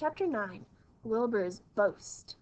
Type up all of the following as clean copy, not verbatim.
Chapter 9. Wilbur's Boast.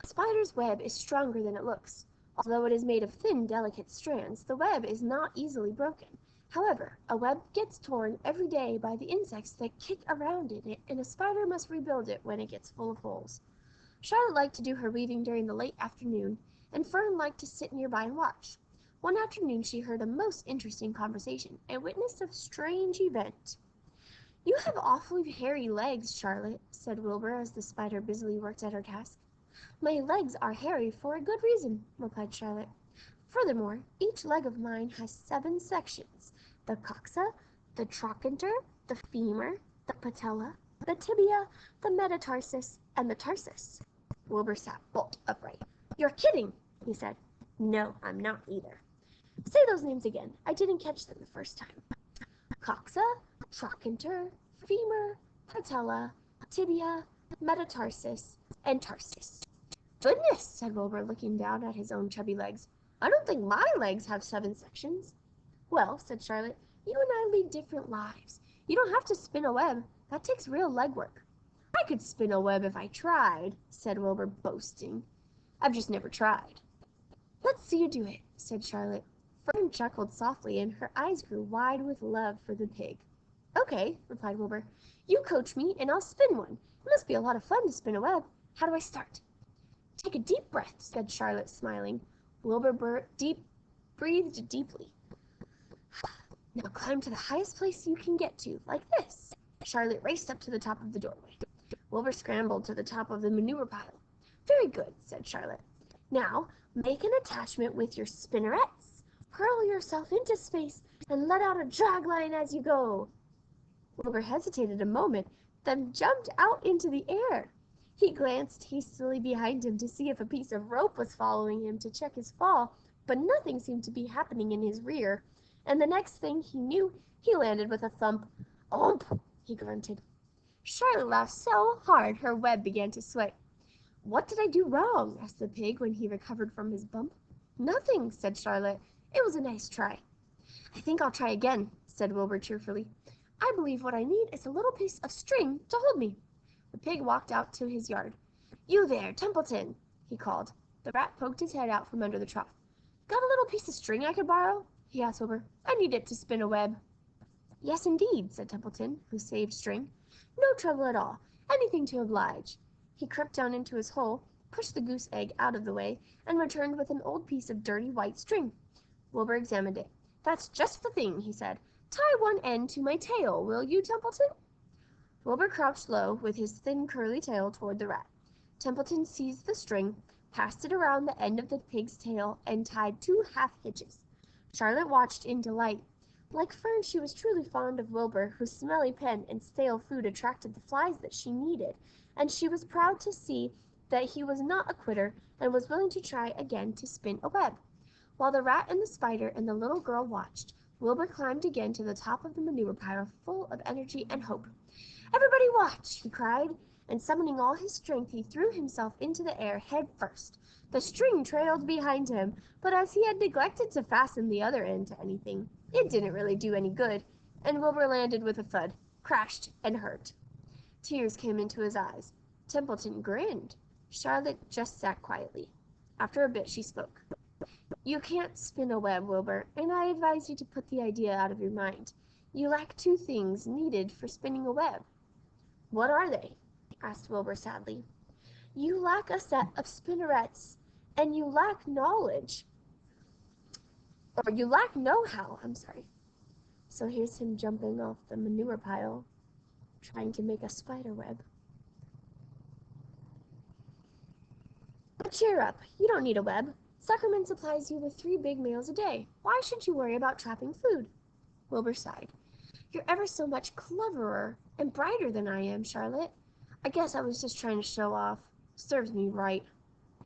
A spider's web is stronger than it looks. Although it is made of thin, delicate strands, the web is not easily broken. However, a web gets torn every day by the insects that kick around in it, and a spider must rebuild it when it gets full of holes. Charlotte liked to do her weaving during the late afternoon, and Fern liked to sit nearby and watch. One afternoon she heard a most interesting conversation, and witnessed a strange event. "You have awfully hairy legs, Charlotte," said Wilbur as the spider busily worked at her task. "My legs are hairy for a good reason," replied Charlotte. "Furthermore, each leg of mine has 7 sections: the coxa, the trochanter, the femur, the patella, the tibia, the metatarsus, and the tarsus." Wilbur sat bolt upright. "You're kidding," he said. "No, I'm not either." "Say those names again. I didn't catch them the first time." "Coxa, trochanter, femur, patella, tibia, metatarsus, and tarsus." "Goodness," said Wilbur, looking down at his own chubby legs. "I don't think my legs have 7 sections." "Well," said Charlotte, "you and I lead different lives. You don't have to spin a web. That takes real legwork." "I could spin a web if I tried," said Wilbur, boasting. "I've just never tried." "Let's see you do it," said Charlotte. Fern chuckled softly, and her eyes grew wide with love for the pig. "Okay," replied Wilbur. "You coach me, and I'll spin one. It must be a lot of fun to spin a web. How do I start?" "Take a deep breath," said Charlotte, smiling. Wilbur breathed deeply. "Now climb to the highest place you can get to, like this." Charlotte raced up to the top of the doorway. Wilbur scrambled to the top of the manure pile. "Very good," said Charlotte. "Now make an attachment with your spinnerets. Hurl yourself into space and let out a drag line as you go." Wilbur hesitated a moment, then jumped out into the air. He glanced hastily behind him to see if a piece of rope was following him to check his fall, but nothing seemed to be happening in his rear, and the next thing he knew he landed with a thump. "Oomp!" he grunted. Charlotte laughed so hard her web began to sway. "What did I do wrong?" asked the pig when he recovered from his bump. "Nothing," said Charlotte. "It was a nice try." "I think I'll try again," said Wilbur cheerfully. "I believe what I need is a little piece of string to hold me." The pig walked out to his yard. "You there, Templeton," he called. The rat poked his head out from under the trough. "Got a little piece of string I could borrow?" he asked Wilbur. "I need it to spin a web." "Yes, indeed," said Templeton, who saved string. "No trouble at all. Anything to oblige." He crept down into his hole, pushed the goose egg out of the way, and returned with an old piece of dirty white string. Wilbur examined it. "That's just the thing," he said. "Tie one end to my tail, will you, Templeton?" Wilbur crouched low, with his thin curly tail toward the rat. Templeton seized the string, passed it around the end of the pig's tail, and tied 2 half hitches. Charlotte watched in delight. Like Fern, she was truly fond of Wilbur, whose smelly pen and stale food attracted the flies that she needed, and she was proud to see that he was not a quitter and was willing to try again to spin a web. While the rat and the spider and the little girl watched, Wilbur climbed again to the top of the manure pile, full of energy and hope. "Everybody watch!" he cried, and summoning all his strength he threw himself into the air head first. The string trailed behind him, but as he had neglected to fasten the other end to anything, it didn't really do any good, and Wilbur landed with a thud, crashed, and hurt. Tears came into his eyes. Templeton grinned. Charlotte just sat quietly. After a bit she spoke. "You can't spin a web, Wilbur, and I advise you to put the idea out of your mind. You lack 2 things needed for spinning a web." "What are they?" asked Wilbur sadly. "You lack a set of spinnerets, and you lack knowledge. Or you lack know-how, I'm sorry." So here's him jumping off the manure pile, trying to make a spider web. "But cheer up, you don't need a web. Suckerman supplies you with 3 big meals a day. Why should you worry about trapping food?" Wilbur sighed. "You're ever so much cleverer and brighter than I am, Charlotte. I guess I was just trying to show off. Serves me right."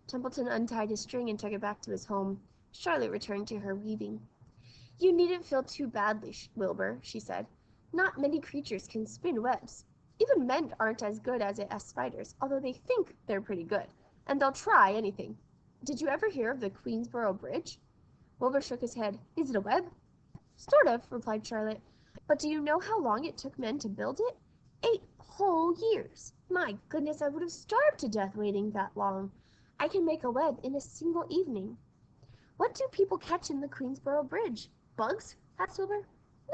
Templeton untied his string and took it back to his home. Charlotte returned to her weaving. "You needn't feel too badly, Wilbur," she said. "Not many creatures can spin webs. Even men aren't as good at it as spiders, although they think they're pretty good, and they'll try anything. Did you ever hear of the Queensboro Bridge?" Wilbur shook his head. "Is it a web?" "Sort of," replied Charlotte. "But do you know how long it took men to build it? 8 whole years. My goodness, I would have starved to death waiting that long. I can make a web in a single evening. What do people catch in the Queensboro Bridge? Bugs? Asked Wilbur.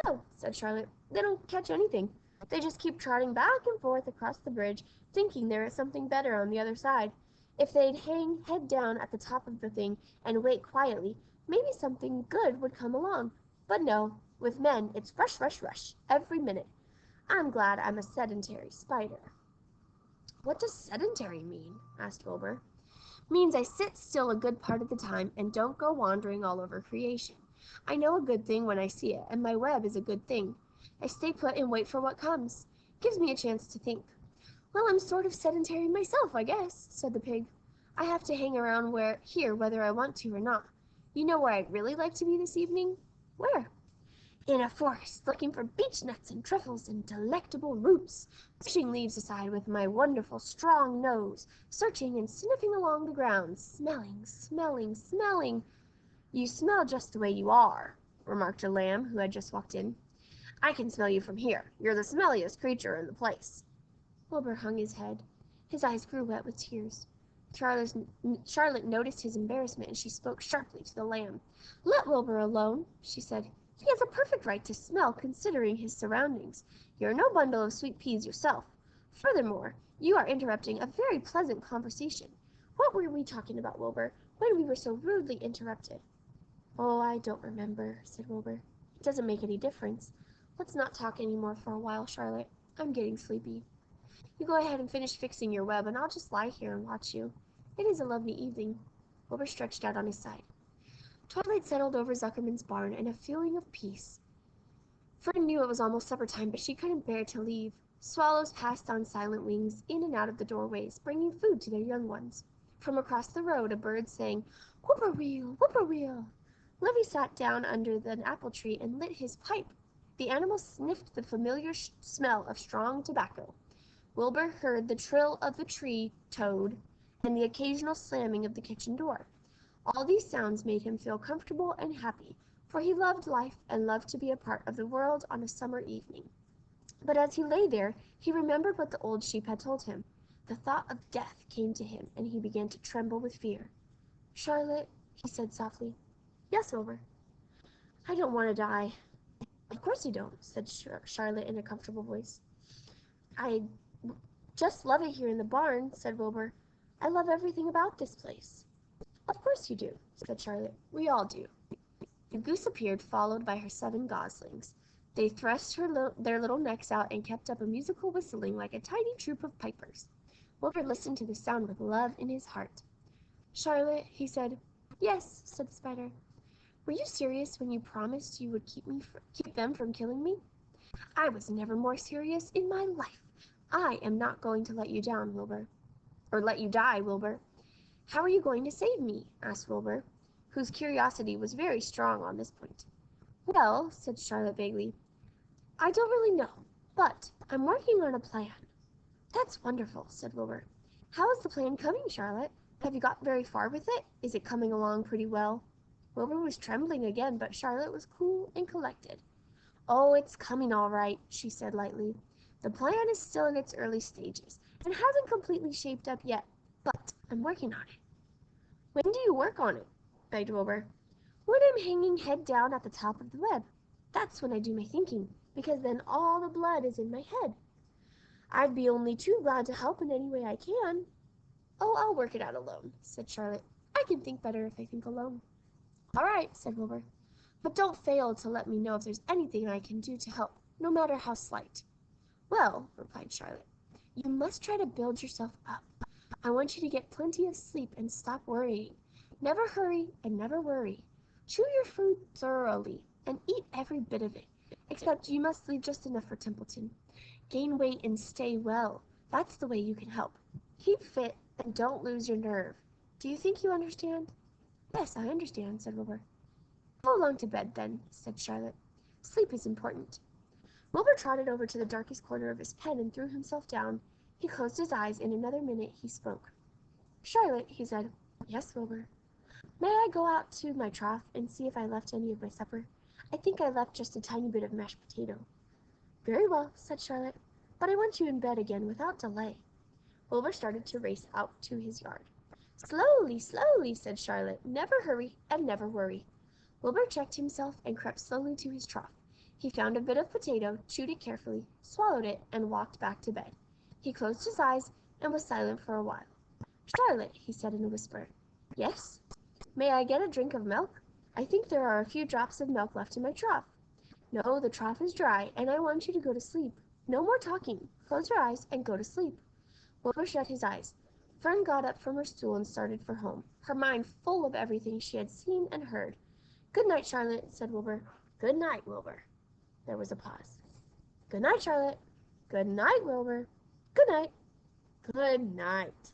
No, said Charlotte. They don't catch anything. They just keep trotting back and forth across the bridge, thinking there is something better on the other side. If they'd hang head down at the top of the thing and wait quietly, maybe something good would come along. But no, with men, it's rush, rush, rush, every minute. I'm glad I'm a sedentary spider. What does sedentary mean? Asked Wilbur. Means I sit still a good part of the time and don't go wandering all over creation. I know a good thing when I see it, and my web is a good thing. I stay put and wait for what comes. Gives me a chance to think. Well, I'm sort of sedentary myself, I guess, said the pig. I have to hang around here whether I want to or not. You know where I'd really like to be this evening? Where? In a forest, looking for beech nuts and truffles and delectable roots, pushing leaves aside with my wonderful strong nose, searching and sniffing along the ground, smelling, smelling, smelling. You smell just the way you are, remarked a lamb who had just walked in. I can smell you from here. You're the smelliest creature in the place. Wilbur hung his head. His eyes grew wet with tears. Charlotte noticed his embarrassment, and she spoke sharply to the lamb. Let Wilbur alone, she said. He has a perfect right to smell, considering his surroundings. You're no bundle of sweet peas yourself. Furthermore, you are interrupting a very pleasant conversation. What were we talking about, Wilbur, when we were so rudely interrupted? Oh, I don't remember, said Wilbur. It doesn't make any difference. Let's not talk any more for a while, Charlotte. I'm getting sleepy. You go ahead and finish fixing your web, and I'll just lie here and watch you. It is a lovely evening. Wilbur stretched out on his side. Twilight settled over Zuckerman's barn, and a feeling of peace. Fern knew it was almost supper time, but she couldn't bear to leave. Swallows passed on silent wings in and out of the doorways, bringing food to their young ones. From across the road, a bird sang, Whip-poor-will, whip-poor-will. Livy sat down under the apple tree and lit his pipe. The animal sniffed the familiar smell of strong tobacco. Wilbur heard the trill of the tree toad and the occasional slamming of the kitchen door. All these sounds made him feel comfortable and happy, for he loved life and loved to be a part of the world on a summer evening. But as he lay there, he remembered what the old sheep had told him. The thought of death came to him, and he began to tremble with fear. Charlotte, he said softly. Yes, Wilbur. I don't want to die. Of course you don't, said Charlotte in a comfortable voice. I just love it here in the barn, said Wilbur. I love everything about this place. Of course you do, said Charlotte. We all do. The goose appeared, followed by her 7 goslings. They thrust their little necks out and kept up a musical whistling like a tiny troop of pipers. Wilbur listened to the sound with love in his heart. Charlotte, he said. Yes, said the spider. Were you serious when you promised you would keep them from killing me? I was never more serious in my life. I am not going to let you down, Wilbur. Or let you die, Wilbur. How are you going to save me? Asked Wilbur, whose curiosity was very strong on this point. Well, said Charlotte vaguely, I don't really know, but I'm working on a plan. That's wonderful, said Wilbur. How is the plan coming, Charlotte? Have you got very far with it? Is it coming along pretty well? Wilbur was trembling again, but Charlotte was cool and collected. Oh, it's coming all right, she said lightly. The plan is still in its early stages and hasn't completely shaped up yet, but I'm working on it. When do you work on it? Begged Wilbur. When I'm hanging head down at the top of the web. That's when I do my thinking, because then all the blood is in my head. I'd be only too glad to help in any way I can. Oh, I'll work it out alone, said Charlotte. I can think better if I think alone. All right, said Wilbur. But don't fail to let me know if there's anything I can do to help, no matter how slight. Well, replied Charlotte, you must try to build yourself up. I want you to get plenty of sleep and stop worrying. Never hurry and never worry. Chew your food thoroughly and eat every bit of it, except you must leave just enough for Templeton. Gain weight and stay well. That's the way you can help. Keep fit and don't lose your nerve. Do you think you understand? Yes, I understand, said Wilbur. Go along to bed, then, said Charlotte. Sleep is important. Wilbur trotted over to the darkest corner of his pen and threw himself down. He closed his eyes. In another minute he spoke. Charlotte, he said. Yes, Wilbur. May I go out to my trough and see if I left any of my supper? I think I left just a tiny bit of mashed potato. Very well, said Charlotte. but I want you in bed again without delay." Wilbur started to race out to his yard. "Slowly, slowly," said Charlotte. "Never hurry and never worry." Wilbur checked himself and crept slowly to his trough. He found a bit of potato, chewed it carefully, swallowed it, and walked back to bed. He closed his eyes and was silent for a while. "Charlotte," he said in a whisper. "Yes?" "May I get a drink of milk? I think there are a few drops of milk left in my trough." "No, the trough is dry, and I want you to go to sleep. No more talking. Close your eyes and go to sleep." Wilbur shut his eyes. Fern got up from her stool and started for home, her mind full of everything she had seen and heard. "Good night, Charlotte," said Wilbur. "Good night, Wilbur." There was a pause. "Good night, Charlotte." "Good night, Wilbur." "Good night." "Good night."